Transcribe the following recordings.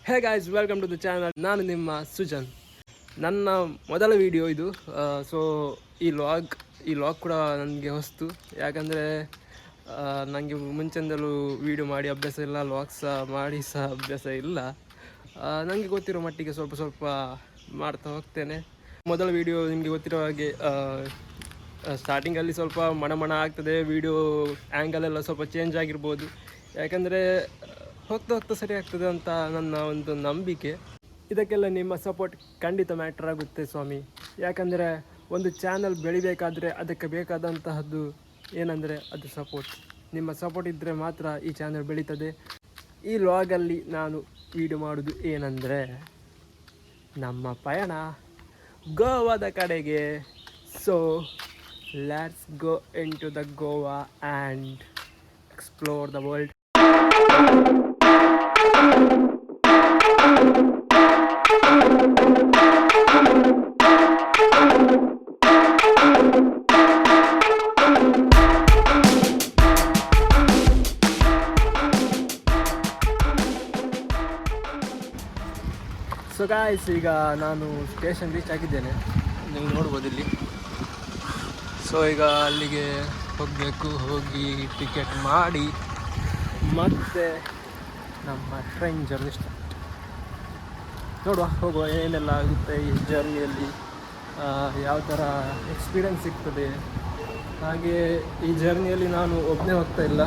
Hey guys, welcome to the channel. ನಾನು ನಿಮ್ಮ ಸುಜನ್. ನನ್ನ ಮೊದಲ ವಿಡಿಯೋ ಇದು. ಸೊ ಈ ಲಾಗ್ ಕೂಡ ನನಗೆ ಹೊಸ್ತು. ಯಾಕಂದರೆ ನನಗೆ ಮುಂಚೆಯಿಂದಲೂ ವಿಡಿಯೋ ಮಾಡಿ ಅಭ್ಯಾಸ ಇಲ್ಲ, ಲಾಗ್ಸ್ ಮಾಡಿ ಸಹ ಅಭ್ಯಾಸ ಇಲ್ಲ. ನನಗೆ ಗೊತ್ತಿರೋ ಮಟ್ಟಿಗೆ ಸ್ವಲ್ಪ ಮಾಡ್ತಾ ಹೋಗ್ತೇನೆ. ಮೊದಲ ವಿಡಿಯೋ ನಿಮಗೆ ಗೊತ್ತಿರೋ ಹಾಗೆ ಸ್ಟಾರ್ಟಿಂಗಲ್ಲಿ ಸ್ವಲ್ಪ ಮಣ ಆಗ್ತದೆ. ವಿಡಿಯೋ ಆ್ಯಂಗಲೆಲ್ಲ ಸ್ವಲ್ಪ ಚೇಂಜ್ ಆಗಿರ್ಬೋದು. ಯಾಕಂದರೆ ಹೋಗ್ತಾ ಸರಿ ಆಗ್ತದೆ ಅಂತ ನನ್ನ ಒಂದು ನಂಬಿಕೆ. ಇದಕ್ಕೆಲ್ಲ ನಿಮ್ಮ ಸಪೋರ್ಟ್ ಖಂಡಿತ ಮ್ಯಾಟ್ರ್ ಆಗುತ್ತೆ ಸ್ವಾಮಿ. ಯಾಕಂದರೆ ಒಂದು ಚಾನಲ್ ಬೆಳಿಬೇಕಾದ್ರೆ ಅದಕ್ಕೆ ಬೇಕಾದಂತಹದ್ದು ಏನಂದರೆ ಅದು ಸಪೋರ್ಟ್. ನಿಮ್ಮ ಸಪೋರ್ಟ್ ಇದ್ದರೆ ಮಾತ್ರ ಈ ಚಾನಲ್ ಬೆಳೀತದೆ. ಈ ಲಾಗಲ್ಲಿ ನಾನು ವಿಡಿಯೋ ಮಾಡೋದು ಏನಂದರೆ ನಮ್ಮ ಪಯಣ ಗೋವಾದ ಕಡೆಗೆ. So let's go into the Goa and explore the world. So guys, ಈಗ ನಾನು ಸ್ಟೇಷನ್ ರೀಚ್ ಆಗಿದ್ದೇನೆ, ನೀವು ನೋಡ್ಬೋದು ಇಲ್ಲಿ. ಸೊ ಈಗ ಅಲ್ಲಿಗೆ ಹೋಗಬೇಕು. ಹೋಗಿ ಟಿಕೆಟ್ ಮಾಡಿ ಮತ್ತೆ ನಮ್ಮ ಟ್ರೈನ್ ಜರ್ನಿ ಸ್ಟಾರ್ಟ್. ಹೋಗುವ ಏನೆಲ್ಲ ಆಗುತ್ತೆ ಈ ಜರ್ನಿಯಲ್ಲಿ, ಯಾವ ಥರ ಎಕ್ಸ್ಪೀರಿಯನ್ಸ್ ಸಿಗ್ತದೆ. ಹಾಗೆ ಈ ಜರ್ನಿಯಲ್ಲಿ ನಾನು ಒಬ್ಬನೇ ಹೋಗ್ತಾ ಇಲ್ಲ.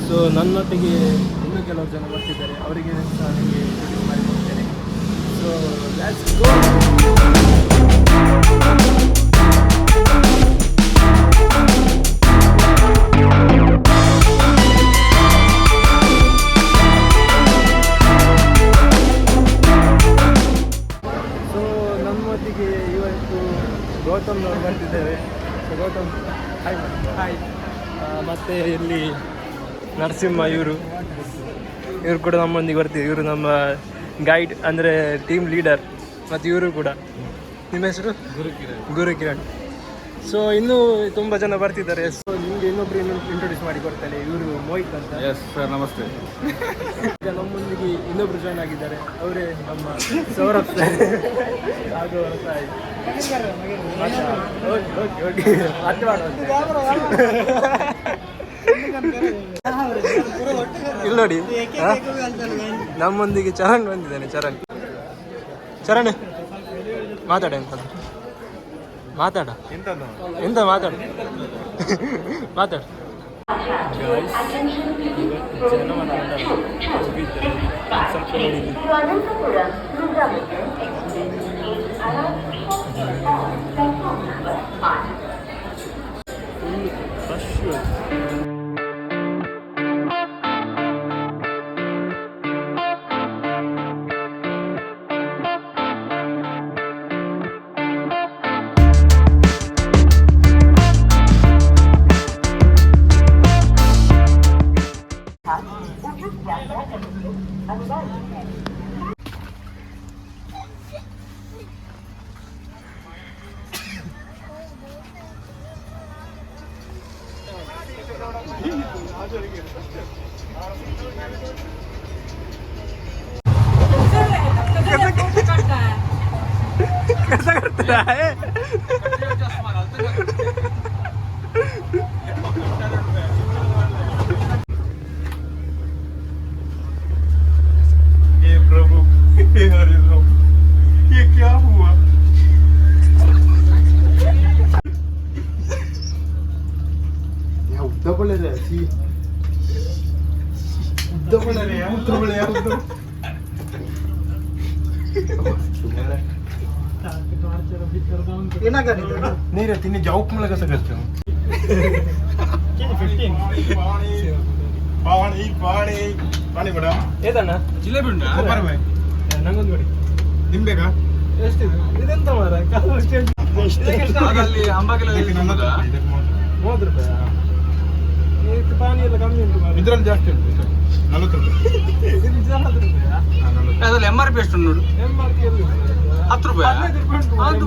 ಸೊ ನನ್ನೊಟ್ಟಿಗೆ ಇನ್ನೂ ಕೆಲವು ಜನ ಬರ್ತಿದ್ದಾರೆ, ಅವರಿಗೆ ಸಹ ನನಗೆ ಇಂಟ್ರೊಡ್ಯೂಸ್ ಮಾಡಿಕೊಡ್ತೇನೆ. So let's go. ಇವತ್ತು ಗೌತಮ್ನವ್ರು ಬರ್ತಿದ್ದೇವೆ. So Gautam hi. ಮತ್ತು ಇಲ್ಲಿ ನರಸಿಂಹ, ಇವರು ಕೂಡ ನಮ್ಮೊಂದಿಗೆ ಬರ್ತೀವಿ. ಇವರು ನಮ್ಮ ಗೈಡ್, ಅಂದರೆ ಟೀಮ್ ಲೀಡರ್. ಮತ್ತು ಇವರು ಕೂಡ. ನಿಮ್ಮ ಹೆಸರು? ಗುರುಕಿರಣ್. ಸೊ ಇನ್ನೂ ತುಂಬ ಜನ ಬರ್ತಿದ್ದಾರೆ. ಸೊ ನಿಮಗೆ ಇನ್ನೊಬ್ರು ಇಂಟ್ರೊಡ್ಯೂಸ್ ಮಾಡಿ ಕೊಡ್ತೇನೆ. ಇವರು ಮೋಹಿತ್ ಅಂತ. ಎಸ್ ಸರ್, ನಮಸ್ತೆ. ಈಗ ನಮ್ಮೊಂದಿಗೆ ಇನ್ನೊಬ್ರು ಜಾಯ್ನ್ ಆಗಿದ್ದಾರೆ, ಅವರೇ ನಮ್ಮ ಸೌರಭ್ ಸರ್. ಹಾಗೂ ಇಲ್ಲಿ ನೋಡಿ, ನಮ್ಮೊಂದಿಗೆ ಚರಣ್ ಬಂದಿದ್ದಾನೆ. ಚರಣ್ ಮಾತಾಡ. ಎಂತ ಮಾತಾಡ. कैसा करता है? हे प्रभु, हे हरे प्रभु, ये क्या हुआ? या उद्धा पडले सी उद्धा पडले या उद्धा पडले या उद्धा नहीं रे, तिने जॉब मला कसं करतो. ಪಾಣಿ ಬೇಡ ಏದಣ್ಣ, ಜಿಲೇಬಿ ಉಂಟಾ? ನಂಗೊಂದು ಕೊಡಿ. ನಿಂಬೆ ಎಷ್ಟಿದೆ? ಇದೆಂತ ಮಾರ ಅಂಬಾಗಿಲಲ್ಲಿ 30 ರೂಪಾಯಿ. ಪಾನಿ ಎಲ್ಲ ಕಮ್ಮಿ ಉಂಟು, ಇದ್ರಲ್ಲಿ ಜಾಸ್ತಿ ಉಂಟು, 40 ರೂಪಾಯಿ. ಅದ್ರಲ್ಲಿ MRP ಎಷ್ಟು ನೋಡು? MRP ಎಲ್ಲಿ 10 ರೂಪಾಯಿ. ಅದು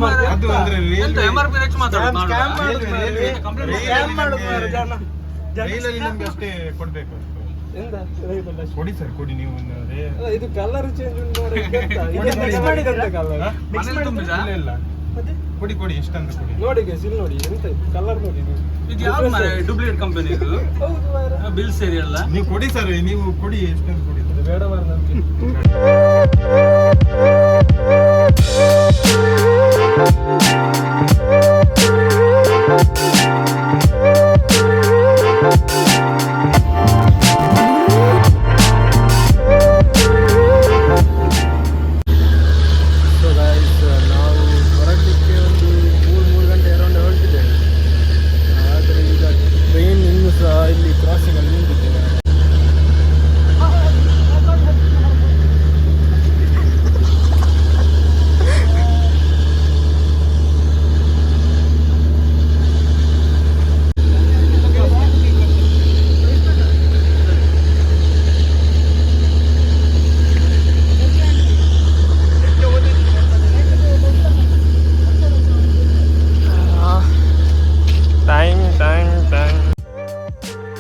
ಅಂದ್ರೆ MRP ಹೆಚ್ಚು ಮಾತಾಡೋದು. ರೈಲಲ್ಲಿ ನಿಮ್ಗೆ ಅಷ್ಟೇ ಕೊಡ್ಬೇಕು. ಎಂತ ಕೊಡಿ ಸರ್ ಕೊಡಿ ನೀವು ಇದು ಕಲರ್ ಚೇಂಜ್ ಉಂಟು ಇಲ್ಲ ಕೊಡಿ ಕೊಡಿ ಎಷ್ಟಂತ ಕೊಡಿ ನೋಡಿ ಸಿಲ್ ನೋಡಿ ಎಂತ ಕಲರ್ ನೋಡಿ ಇದು ಯಾವ ಡೂಪ್ಲಿಕೇಟ್ ಕಂಪನಿ ಇದು ಬಿಲ್ ಸೇರಿ ಅಲ್ಲ ನೀವು ಕೊಡಿ ಸರ್ ನೀವು ಕೊಡಿ ಎಷ್ಟಂತ ಕೊಡಿ ಬೇಡ ಮಾರ ನಮ್ಗೆ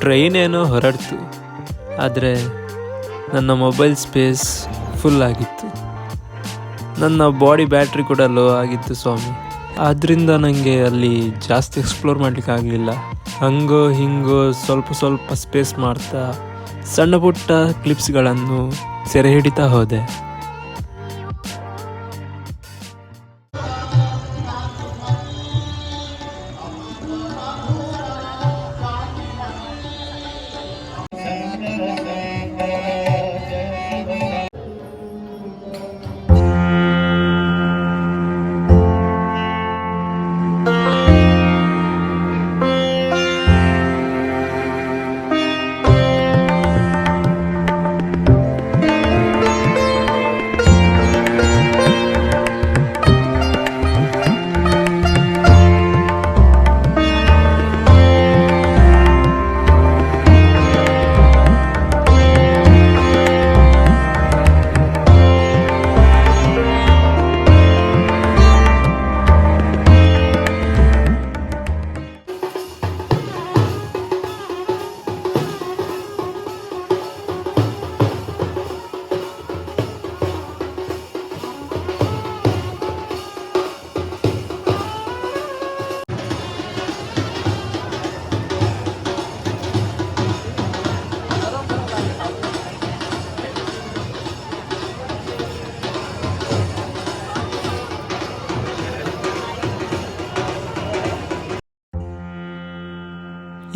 ಟ್ರೈನ್ ಏನೋ ಹೊರಡ್ತು, ಆದರೆ ನನ್ನ ಮೊಬೈಲ್ ಸ್ಪೇಸ್ ಫುಲ್ ಆಗಿತ್ತು. ನನ್ನ ಬಾಡಿ ಬ್ಯಾಟ್ರಿ ಕೂಡ ಲೋ ಆಗಿತ್ತು ಸ್ವಾಮಿ. ಆದ್ದರಿಂದ ನನಗೆ ಅಲ್ಲಿ ಜಾಸ್ತಿ ಎಕ್ಸ್ಪ್ಲೋರ್ ಮಾಡಲಿಕ್ಕೆ ಆಗಲಿಲ್ಲ. ಹಂಗೋ ಹಿಂಗೋ ಸ್ವಲ್ಪ ಸ್ಪೇಸ್ ಮಾಡ್ತಾ ಸಣ್ಣ ಪುಟ್ಟ ಕ್ಲಿಪ್ಸ್ಗಳನ್ನು ಸೆರೆ ಹಿಡಿತಾ ಹೋದೆ.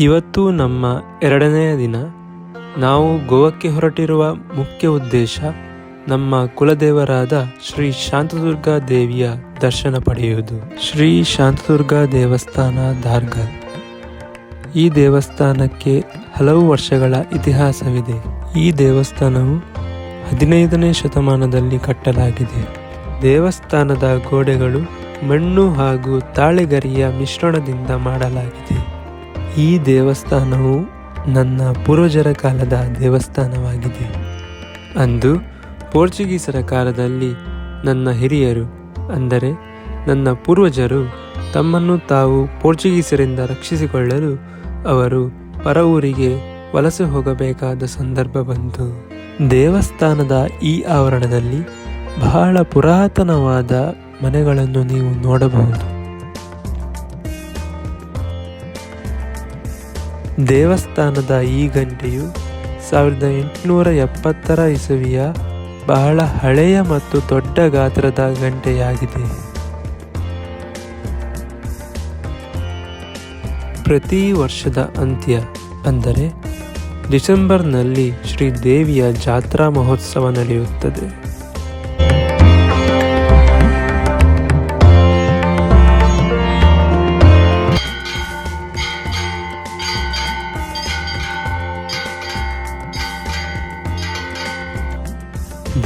ಇವತ್ತು ನಮ್ಮ 2ನೆಯ ದಿನ. ನಾವು ಗೋವಾಕ್ಕೆ ಹೊರಟಿರುವ ಮುಖ್ಯ ಉದ್ದೇಶ ನಮ್ಮ ಕುಲದೇವರಾದ ಶ್ರೀ ಶಾಂತದುರ್ಗಾ ದೇವಿಯ ದರ್ಶನ ಪಡೆಯುವುದು. ಶ್ರೀ ಶಾಂತದುರ್ಗಾ ದೇವಸ್ಥಾನ ಧಾರಗಲ್. ಈ ದೇವಸ್ಥಾನಕ್ಕೆ ಹಲವು ವರ್ಷಗಳ ಇತಿಹಾಸವಿದೆ. ಈ ದೇವಸ್ಥಾನವು 15ನೇ ಶತಮಾನದಲ್ಲಿ ಕಟ್ಟಲಾಗಿದೆ. ದೇವಸ್ಥಾನದ ಗೋಡೆಗಳು ಮಣ್ಣು ಹಾಗೂ ತಾಳೆಗರಿಯ ಮಿಶ್ರಣದಿಂದ ಮಾಡಲಾಗಿದೆ. ಈ ದೇವಸ್ಥಾನವು ನನ್ನ ಪೂರ್ವಜರ ಕಾಲದ ದೇವಸ್ಥಾನವಾಗಿದೆ. ಅಂದು ಪೋರ್ಚುಗೀಸರ ಕಾಲದಲ್ಲಿ ನನ್ನ ಹಿರಿಯರು, ಅಂದರೆ ನನ್ನ ಪೂರ್ವಜರು, ತಮ್ಮನ್ನು ತಾವು ಪೋರ್ಚುಗೀಸರಿಂದ ರಕ್ಷಿಸಿಕೊಳ್ಳಲು ಅವರು ಪರ ಊರಿಗೆ ವಲಸೆ ಹೋಗಬೇಕಾದ ಸಂದರ್ಭ ಬಂತು. ದೇವಸ್ಥಾನದ ಈ ಆವರಣದಲ್ಲಿ ಬಹಳ ಪುರಾತನವಾದ ಮನೆಗಳನ್ನು ನೀವು ನೋಡಬಹುದು. ದೇವಸ್ಥಾನದ ಈ ಗಂಟೆಯು 1870 ಇಸವಿಯ ಬಹಳ ಹಳೆಯ ಮತ್ತು ದೊಡ್ಡ ಗಾತ್ರದ ಗಂಟೆಯಾಗಿದೆ. ಪ್ರತಿ ವರ್ಷದ ಅಂತ್ಯ ಅಂದರೆ ಡಿಸೆಂಬರ್ನಲ್ಲಿ ಶ್ರೀ ದೇವಿಯ ಜಾತ್ರಾ ಮಹೋತ್ಸವ ನಡೆಯುತ್ತದೆ.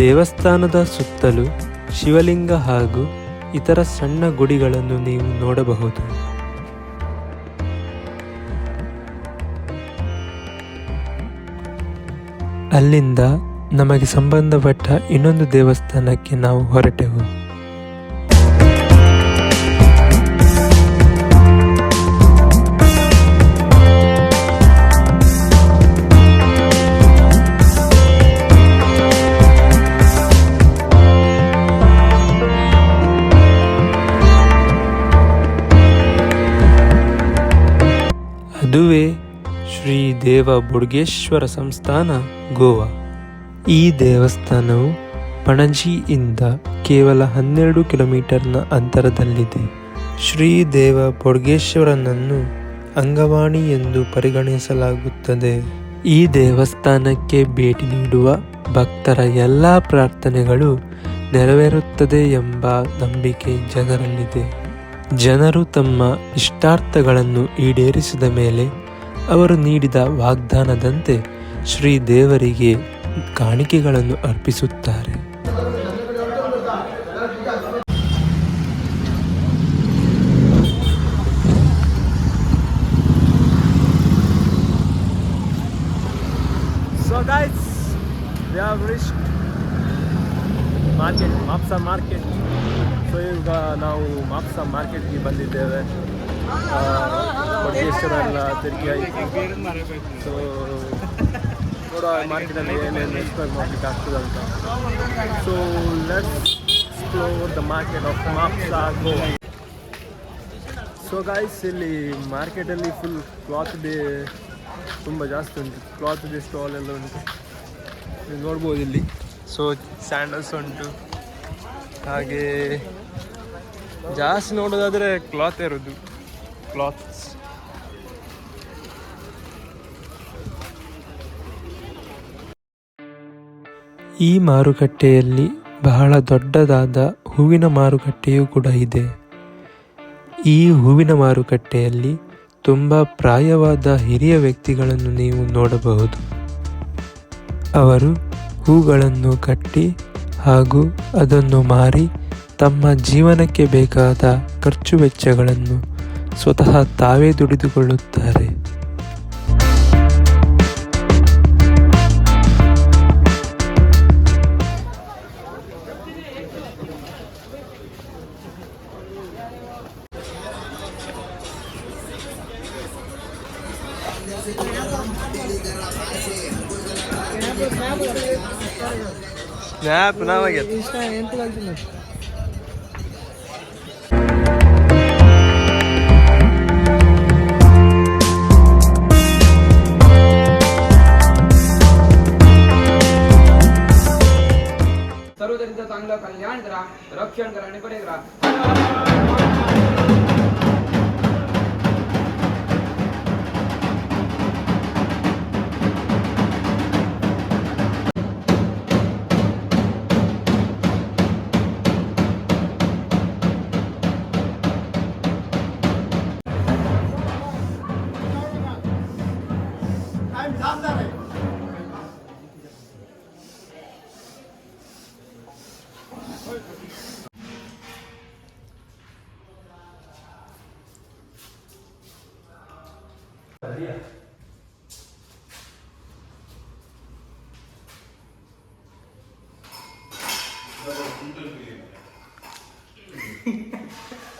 ದೇವಸ್ಥಾನದ ಸುತ್ತಲೂ ಶಿವಲಿಂಗ ಹಾಗೂ ಇತರ ಸಣ್ಣ ಗುಡಿಗಳನ್ನು ನೀವು ನೋಡಬಹುದು. ಅಲ್ಲಿಂದ ನಮಗೆ ಸಂಬಂಧಪಟ್ಟ ಇನ್ನೊಂದು ದೇವಸ್ಥಾನಕ್ಕೆ ನಾವು ಹೊರಟೆವು. ಅದುವೇ ಶ್ರೀ ದೇವ ಬೋಡ್ಗೇಶ್ವರ ಸಂಸ್ಥಾನ ಗೋವಾ. ಈ ದೇವಸ್ಥಾನವು ಪಣಜಿಯಿಂದ ಕೇವಲ 12 ಕಿಲೋಮೀಟರ್ನ ಅಂತರದಲ್ಲಿದೆ. ಶ್ರೀ ದೇವ ಬೋಡ್ಗೇಶ್ವರನನ್ನು ಅಂಗವಾಣಿ ಎಂದು ಪರಿಗಣಿಸಲಾಗುತ್ತದೆ. ಈ ದೇವಸ್ಥಾನಕ್ಕೆ ಭೇಟಿ ನೀಡುವ ಭಕ್ತರ ಎಲ್ಲ ಪ್ರಾರ್ಥನೆಗಳು ನೆರವೇರುತ್ತದೆ ಎಂಬ ನಂಬಿಕೆ ಜನರಲ್ಲಿದೆ. ಜನರು ತಮ್ಮ ಇಷ್ಟಾರ್ಥಗಳನ್ನು ಈಡೇರಿಸಿದ ಮೇಲೆ ಅವರು ನೀಡಿದ ವಾಗ್ದಾನದಂತೆ ಶ್ರೀ ದೇವರಿಗೆ ಕಾಣಿಕೆಗಳನ್ನು ಅರ್ಪಿಸುತ್ತಾರೆ. So guys, we have reached market, Mapusa market. So ಈಗ ನಾವು ಮಾಪ್ಸಾ ಮಾರ್ಕೆಟ್ಗೆ ಬಂದಿದ್ದೇವೆ. ಕೊಡಗೇಶ್ವರ ಎಲ್ಲ ತಿರುಗಿ ಆಯಿತು. ಸೊ ನೋಡುವ ಮಾರ್ಕೆಟಲ್ಲಿ ಏನೇನು ಎಕ್ಸ್ಪ್ಲೋರ್ ಮಾಡಲಿಕ್ಕೆ ಆಗ್ತದೆ ಅಂತ. So let's explore the market of Mapusa Goa. So guys, ಇಲ್ಲಿ ಮಾರ್ಕೆಟಲ್ಲಿ ಫುಲ್ ಕ್ಲಾತ್ ಡೇ ತುಂಬ ಜಾಸ್ತಿ ಉಂಟು. ಕ್ಲಾತ್ ಡೇ ಸ್ಟಾಲ್ ಎಲ್ಲ ಉಂಟು, ನೀವು ನೋಡ್ಬೋದು ಇಲ್ಲಿ. ಸೊ ಸ್ಯಾಂಡಲ್ಸ್ ಉಂಟು, ಹಾಗೆ ಜಾಸ್ತಿ ನೋಡೋದಾದರೆ ಕ್ಲಾತ್ ಇರೋದು, ಕ್ಲಾತ್ಸ್. ಈ ಮಾರುಕಟ್ಟೆಯಲ್ಲಿ ಬಹಳ ದೊಡ್ಡದಾದ ಹೂವಿನ ಮಾರುಕಟ್ಟೆಯೂ ಕೂಡ ಇದೆ. ಈ ಹೂವಿನ ಮಾರುಕಟ್ಟೆಯಲ್ಲಿ ತುಂಬ ಪ್ರಾಯವಾದ ಹಿರಿಯ ವ್ಯಕ್ತಿಗಳನ್ನು ನೀವು ನೋಡಬಹುದು. ಅವರು ಹೂಗಳನ್ನು ಕಟ್ಟಿ ಹಾಗೂ ಅದನ್ನು ಮಾರಿ ತಮ್ಮ ಜೀವನಕ್ಕೆ ಬೇಕಾದ ಖರ್ಚು ವೆಚ್ಚಗಳನ್ನು ಸ್ವತಃ ತಾವೇ ದುಡಿದುಕೊಳ್ಳುತ್ತಾರೆ. ಸ್ನ್ಯಾಪ್ ನಾವಾಗೆ सर्वजनचं चांगलं कल्याण करा, रक्षण करा आणि बरे करा.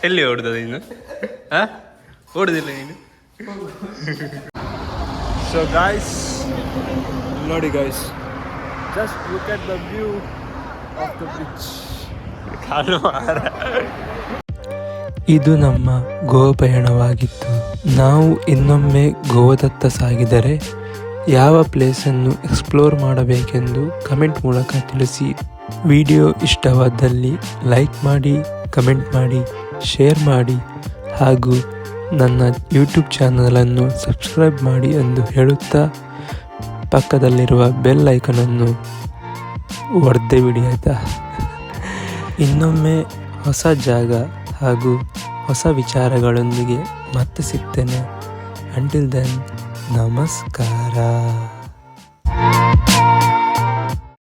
ಎಲ್ಲಿ ಓಡಿದ ನೀನು? ಓಡುದಿಲ್ಲ ನೀನು? ಸೊ ಗಾಯ್ಸ್, ನೋಡಿ guys, just look at the view of the bridge. ಇದು ನಮ್ಮ ಗೋವಾ ಪಯಣವಾಗಿತ್ತು. ನಾವು ಇನ್ನೊಮ್ಮೆ ಗೋವಾದತ್ತ ಸಾಗಿದರೆ ಯಾವ ಪ್ಲೇಸನ್ನು ಎಕ್ಸ್ಪ್ಲೋರ್ ಮಾಡಬೇಕೆಂದು ಕಮೆಂಟ್ ಮೂಲಕ ತಿಳಿಸಿ. ವಿಡಿಯೋ ಇಷ್ಟವಾದಲ್ಲಿ ಲೈಕ್ ಮಾಡಿ, ಕಮೆಂಟ್ ಮಾಡಿ, ಶೇರ್ ಮಾಡಿ ಹಾಗೂ ನನ್ನ ಯೂಟ್ಯೂಬ್ ಚಾನಲನ್ನು ಸಬ್ಸ್ಕ್ರೈಬ್ ಮಾಡಿ ಎಂದು ಹೇಳುತ್ತಾ ಪಕ್ಕದಲ್ಲಿರುವ ಬೆಲ್ ಐಕನನ್ನು ಒಡೆದೇ ಬಿಡಿ ಆಯಿತಾ. ಇನ್ನೊಮ್ಮೆ ಹೊಸ ಜಾಗ ಹಾಗೂ ಹೊಸ ವಿಚಾರಗಳೊಂದಿಗೆ ಮತ್ತೆ ಸಿಗ್ತೇನೆ. ಅಂಟಿಲ್ ದೆನ್, ನಮಸ್ಕಾರ.